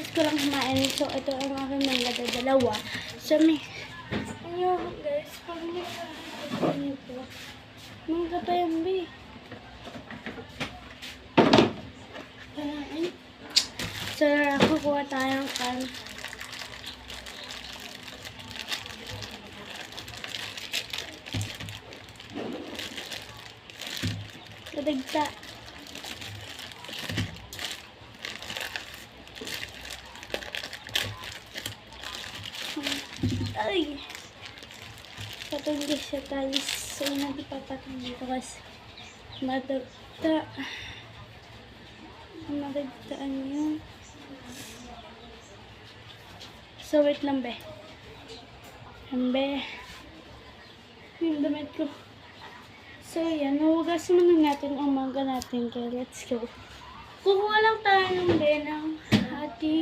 Gusto ko lang kumain. So, ito ang aking mangga dalawa. So, may... Ano, guys? Pag may kain ito. Mangga pa yan, be. Kain. So, kukuha tayong kan. Kadagsa. Ay! Patunggi siya guys. So, hindi papatong dito kasi madagta. Madagtaan yun. So, wait lang be. Be. Yung damit ko. So, yan. Nahugas muna natin ang mangga natin. Kaya, let's go. Kukuha lang tayo ng be ng ating